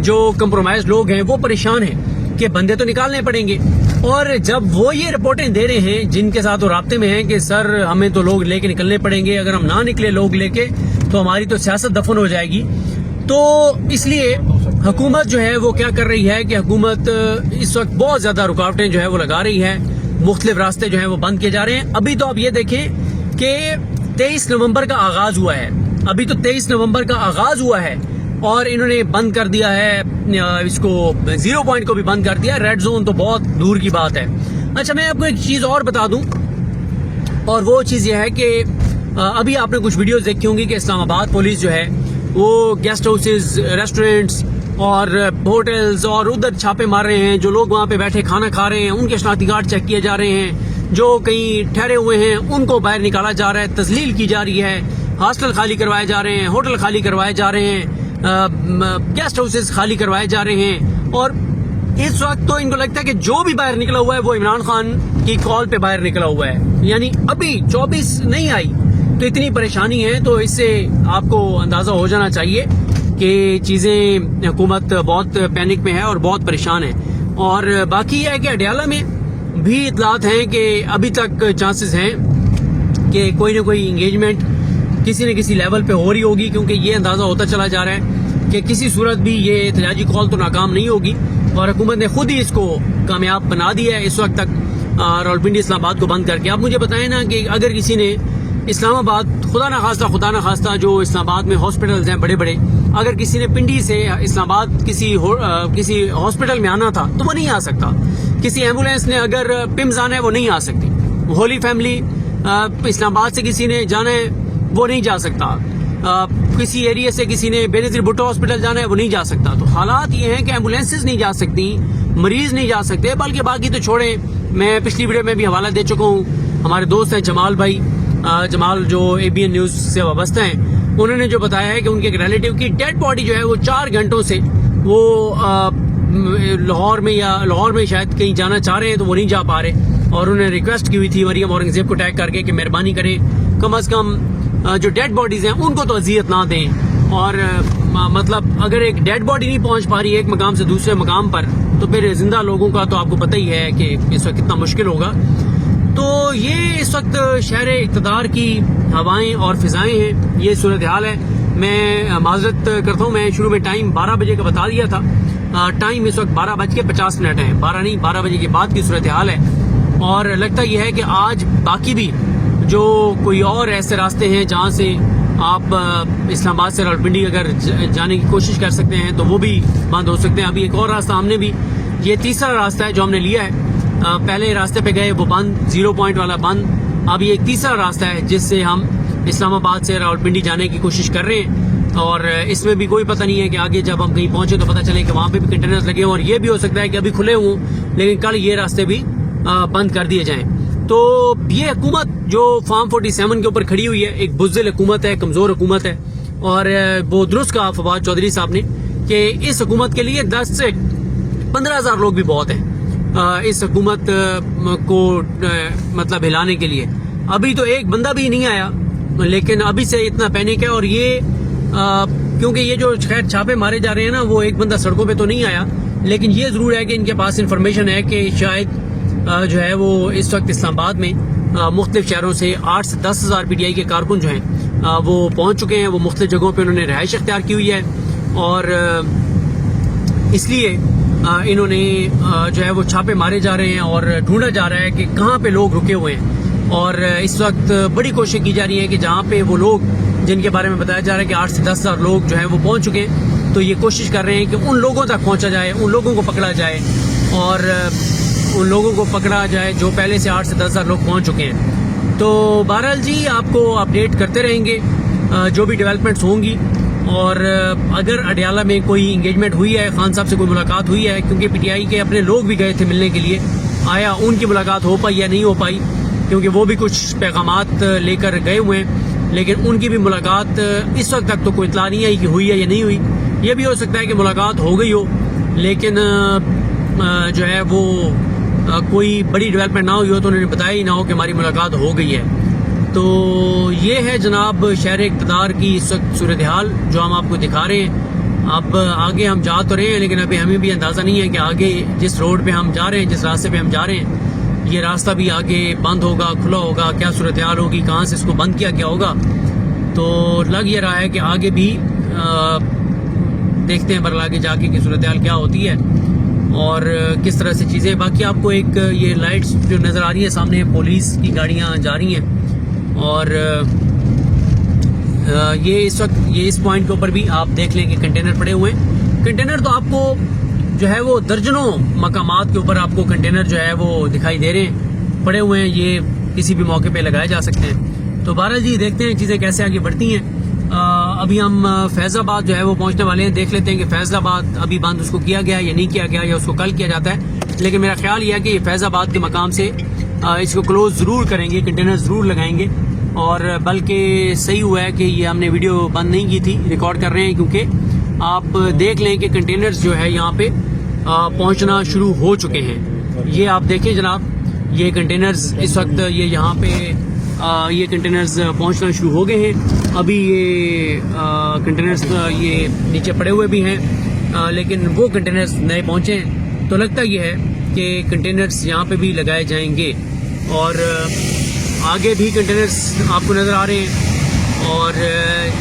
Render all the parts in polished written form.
جو کمپرومائز لوگ ہیں, وہ پریشان ہیں کہ بندے تو نکالنے پڑیں گے. اور جب وہ یہ رپورٹیں دے رہے ہیں جن کے ساتھ وہ رابطے میں ہیں کہ سر ہمیں تو لوگ لے کے نکلنے پڑیں گے, اگر ہم نہ نکلے لوگ لے کے تو ہماری تو سیاست دفن ہو جائے گی. تو اس لیے حکومت جو ہے وہ کیا کر رہی ہے کہ حکومت اس وقت بہت زیادہ رکاوٹیں جو ہے وہ لگا رہی ہے, مختلف راستے جو ہیں وہ بند کیے جا رہے ہیں. ابھی تو آپ یہ دیکھیں کہ 23 نومبر کا آغاز ہوا ہے, ابھی تو 23 نومبر کا آغاز ہوا ہے اور انہوں نے بند کر دیا ہے اس کو, 0 پوائنٹ کو بھی بند کر دیا. ریڈ زون تو بہت دور کی بات ہے. اچھا میں آپ کو ایک چیز اور بتا دوں, اور وہ چیز یہ ہے کہ ابھی آپ نے کچھ ویڈیوز دیکھی ہوں گی کہ اسلام آباد پولیس جو ہے وہ گیسٹ ہاؤسز, ریسٹورینٹس اور ہوٹلز اور ادھر چھاپے مار رہے ہیں. جو لوگ وہاں پہ بیٹھے کھانا کھا رہے ہیں ان کے شناختی کارڈ چیک کیے جا رہے ہیں, جو کہیں ٹھہرے ہوئے ہیں ان کو باہر نکالا جا رہا ہے, تذلیل کی جا رہی ہے, ہاسٹل خالی کروائے جا رہے ہیں, ہوٹل خالی کروائے جا رہے ہیں, گیسٹ ہاؤسز خالی کروائے جا رہے ہیں. اور اس وقت تو ان کو لگتا ہے کہ جو بھی باہر نکلا ہوا ہے وہ عمران خان کی کال پہ باہر نکلا ہوا ہے. یعنی ابھی 24 نہیں آئی تو اتنی پریشانی ہے. تو اس سے آپ کو اندازہ ہو جانا چاہیے کہ چیزیں, حکومت بہت پینک میں ہے اور بہت پریشان ہے. اور باقی یہ ہے کہ اڈیالہ میں بھی اطلاعات ہیں کہ ابھی تک چانسز ہیں کہ کوئی نہ کوئی انگیجمنٹ کسی نہ کسی لیول پہ ہو رہی ہوگی, کیونکہ یہ اندازہ ہوتا چلا جا رہا ہے کہ کسی صورت بھی یہ احتجاجی کال تو ناکام نہیں ہوگی, اور حکومت نے خود ہی اس کو کامیاب بنا دیا ہے اس وقت تک راولپنڈی اسلام آباد کو بند کر کے. آپ مجھے بتائیں نا کہ اگر کسی نے اسلام آباد خدا نہ خواستہ جو اسلام آباد میں ہاسپٹلز ہیں بڑے بڑے, اگر کسی نے پنڈی سے اسلام آباد کسی ہاسپٹل میں آنا تھا تو وہ نہیں آ سکتا. کسی ایمبولینس نے اگر پمز آنا ہے وہ نہیں آ سکتی. ہولی فیملی اسلام آباد سے کسی نے جانا ہے وہ نہیں جا سکتا. کسی ایریا سے کسی نے بے نظیر بھٹو ہاسپٹل جانا ہے وہ نہیں جا سکتا. تو حالات یہ ہیں کہ ایمبولینسز نہیں جا سکتی, مریض نہیں جا سکتے. بلکہ باقی تو چھوڑیں, میں پچھلی ویڈیو میں بھی حوالہ دے چکا ہوں. ہمارے دوست ہیں جمال بھائی, جمال جو ABN نیوز سے وابستہ ہیں, انہوں نے جو بتایا ہے کہ ان کے ایک ریلیٹیو کی ڈیڈ باڈی جو ہے وہ 4 گھنٹوں سے وہ لاہور میں شاید کہیں جانا چاہ رہے ہیں تو وہ نہیں جا پا رہے, اور انہوں نے ریکویسٹ کی ہوئی تھی مریم اورنگزیب کو ٹیگ کر کے کہ مہربانی کریں کم از کم جو ڈیڈ باڈیز ہیں ان کو تو اذیت نہ دیں. اور مطلب اگر ایک ڈیڈ باڈی نہیں پہنچ پا رہی ہے ایک مقام سے دوسرے مقام پر, تو پھر زندہ لوگوں کا تو آپ کو پتہ ہی ہے کہ اس وقت کتنا مشکل ہوگا. تو یہ اس وقت شہر اقتدار کی ہوائیں اور فضائیں ہیں, یہ صورتحال ہے. میں معذرت کرتا ہوں, میں شروع میں ٹائم 12 بجے کا بتا دیا تھا. ٹائم اس وقت 12:50 ہے, 12 نہیں 12 بجے کے بعد کی صورتحال ہے. اور لگتا یہ ہے کہ آج باقی بھی جو کوئی اور ایسے راستے ہیں جہاں سے آپ اسلام آباد سے راولپنڈی اگر جانے کی کوشش کر سکتے ہیں تو وہ بھی بند ہو سکتے ہیں. ابھی ایک اور راستہ ہم نے بھی, یہ تیسرا راستہ ہے جو ہم نے لیا ہے. پہلے راستے پہ گئے وہ بند, 0 پوائنٹ والا بند. اب یہ ایک تیسرا راستہ ہے جس سے ہم اسلام آباد سے راولپنڈی جانے کی کوشش کر رہے ہیں. اور اس میں بھی کوئی پتہ نہیں ہے کہ آگے جب ہم کہیں پہنچے تو پتہ چلے کہ وہاں پہ بھی کنٹینرز لگے ہوں, اور یہ بھی ہو سکتا ہے کہ ابھی کھلے ہوں لیکن کل یہ راستے بھی بند کر دیے جائیں. تو یہ حکومت جو فارم 47 کے اوپر کھڑی ہوئی ہے ایک بزدل حکومت ہے, کمزور حکومت ہے. اور وہ درست کہا فواد چودھری صاحب نے کہ اس حکومت کے لیے 10 سے 15 ہزار لوگ بھی بہت ہیں اس حکومت کو مطلب ہلانے کے لیے. ابھی تو ایک بندہ بھی نہیں آیا, لیکن ابھی سے اتنا پینک ہے. اور یہ کیونکہ یہ جو خیر چھاپے مارے جا رہے ہیں نا, وہ ایک بندہ سڑکوں پہ تو نہیں آیا, لیکن یہ ضرور ہے کہ ان کے پاس انفارمیشن ہے کہ شاید جو ہے وہ اس وقت اسلام آباد میں مختلف شہروں سے 8 سے 10 ہزار PTI کے کارکن جو ہیں وہ پہنچ چکے ہیں. وہ مختلف جگہوں پہ انہوں نے رہائش اختیار کی ہوئی ہے, اور اس لیے انہوں نے جو ہے وہ چھاپے مارے جا رہے ہیں اور ڈھونڈا جا رہا ہے کہ کہاں پہ لوگ رکے ہوئے ہیں. اور اس وقت بڑی کوشش کی جا رہی ہے کہ جہاں پہ وہ لوگ جن کے بارے میں بتایا جا رہا ہے کہ 8 سے 10 ہزار لوگ جو ہیں وہ پہنچ چکے ہیں, تو یہ کوشش کر رہے ہیں کہ ان لوگوں تک پہنچا جائے, ان لوگوں کو پکڑا جائے, اور ان لوگوں کو پکڑا جائے جو پہلے سے 8 سے 10 ہزار لوگ پہنچ چکے ہیں. تو بہرحال جی آپ کو اپڈیٹ کرتے رہیں گے جو بھی ڈیولپمنٹس ہوں گی. اور اگر اڈیالہ میں کوئی انگیجمنٹ ہوئی ہے, خان صاحب سے کوئی ملاقات ہوئی ہے, کیونکہ PTI کے اپنے لوگ بھی گئے تھے ملنے کے لیے, آیا ان کی ملاقات ہو پائی یا نہیں ہو پائی, کیونکہ وہ بھی کچھ پیغامات لے کر گئے ہوئے ہیں, لیکن ان کی بھی ملاقات اس وقت تک تو کوئی اطلاع نہیں آئی کہ ہوئی ہے یا نہیں ہوئی. یہ بھی ہو سکتا ہے کہ ملاقات ہو گئی ہو لیکن جو ہے وہ کوئی بڑی ڈیولپمنٹ نہ ہوئی ہو, تو انہوں نے بتایا ہی نہ ہو کہ ہماری ملاقات ہو گئی ہے. تو یہ ہے جناب شہر اقتدار کی اس وقت صورتحال جو ہم آپ کو دکھا رہے ہیں. اب آگے ہم جا تو رہے ہیں لیکن ابھی ہمیں بھی اندازہ نہیں ہے کہ آگے جس روڈ پہ ہم جا رہے ہیں, جس راستے پہ ہم جا رہے ہیں, یہ راستہ بھی آگے بند ہوگا, کھلا ہوگا, کیا صورتحال ہوگی, کہاں سے اس کو بند کیا گیا ہوگا. تو لگ یہ رہا ہے کہ آگے بھی دیکھتے ہیں برل آگے جا کے کہ صورتحال کیا ہوتی ہے اور کس طرح سے چیزیں. باقی آپ کو ایک یہ لائٹس جو نظر آ رہی ہیں سامنے, پولیس کی گاڑیاں جا رہی ہیں اور یہ اس وقت یہ اس پوائنٹ کے اوپر بھی آپ دیکھ لیں کہ کنٹینر پڑے ہوئے ہیں. کنٹینر تو آپ کو جو ہے وہ درجنوں مقامات کے اوپر آپ کو کنٹینر جو ہے وہ دکھائی دے رہے ہیں, پڑے ہوئے ہیں. یہ کسی بھی موقع پہ لگائے جا سکتے ہیں. تو بہرحال جی دیکھتے ہیں چیزیں کیسے آگے بڑھتی ہیں. ابھی ہم فیض آباد جو ہے وہ پہنچنے والے ہیں. دیکھ لیتے ہیں کہ فیض آباد ابھی بند اس کو کیا گیا یا نہیں کیا گیا یا اس کو کل کیا جاتا ہے. لیکن میرا خیال یہ ہے کہ یہ فیض آباد کے مقام سے اس کو کلوز ضرور کریں گے, کنٹینر ضرور لگائیں گے. اور بلکہ صحیح ہوا ہے کہ یہ ہم نے ویڈیو بند نہیں کی تھی, ریکارڈ کر رہے ہیں کیونکہ آپ دیکھ لیں کہ کنٹینرز جو ہے یہاں پہ پہنچنا شروع ہو چکے ہیں. یہ آپ دیکھیں جناب, یہ کنٹینرز اس وقت یہ یہاں پہ یہ کنٹینرز پہنچنا شروع ہو گئے ہیں. ابھی یہ کنٹینرز یہ نیچے پڑے ہوئے بھی ہیں لیکن وہ کنٹینرز نئے پہنچے ہیں. تو لگتا یہ ہے کہ کنٹینرز یہاں پہ بھی لگائے جائیں گے اور آگے بھی کنٹینرز آپ کو نظر آ رہے ہیں اور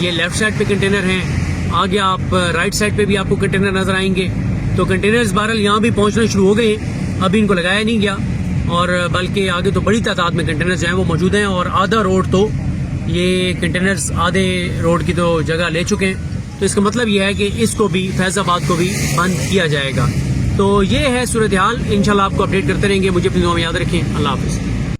یہ لیفٹ سائڈ پہ کنٹینر ہیں. آگے آپ رائٹ سائڈ پہ بھی آپ کو کنٹینر نظر آئیں گے. تو کنٹینرز بہرحال یہاں بھی پہنچنا شروع ہو گئے ہیں, ابھی ان کو لگایا نہیں گیا اور بلکہ آگے تو بڑی تعداد میں کنٹینرز جو ہیں وہ موجود ہیں اور آدھا روڈ تو یہ کنٹینرز آدھے روڈ کی تو جگہ لے چکے ہیں. تو اس کا مطلب یہ ہے کہ اس کو بھی فیض آباد کو بھی بند کیا جائے گا. تو یہ ہے صورتحال. انشاءاللہ آپ کو اپڈیٹ کرتے رہیں گے. مجھے اپنی دعا میں یاد رکھیں. اللہ حافظ.